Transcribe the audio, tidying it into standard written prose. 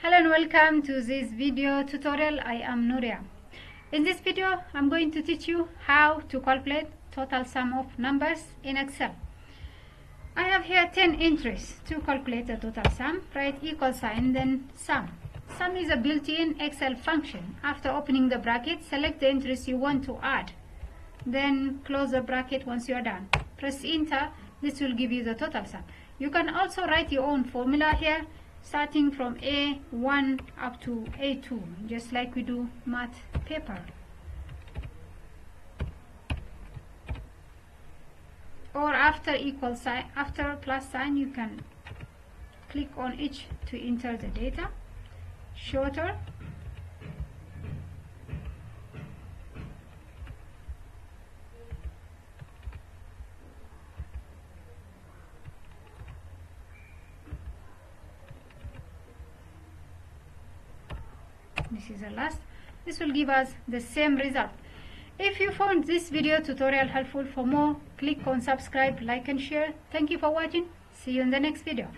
Hello and welcome to this video tutorial. I am Nuria. In this video I'm going to teach you how to calculate total sum of numbers in Excel. I have here 10 entries to calculate the total sum. Write equal sign then sum. Sum is a built-in Excel function. After opening the bracket, select the entries you want to add. Then close the bracket once you are done. Press enter. This will give you the total sum. You can also write your own formula here, starting from A1 up to A2, just like we do math paper. Or after equal sign, after plus sign, you can click on each to enter the data. Shorter, this is the last. This will give us the same result. If you found this video tutorial helpful, for more, click on subscribe, like and share. Thank you for watching. See you in the next video.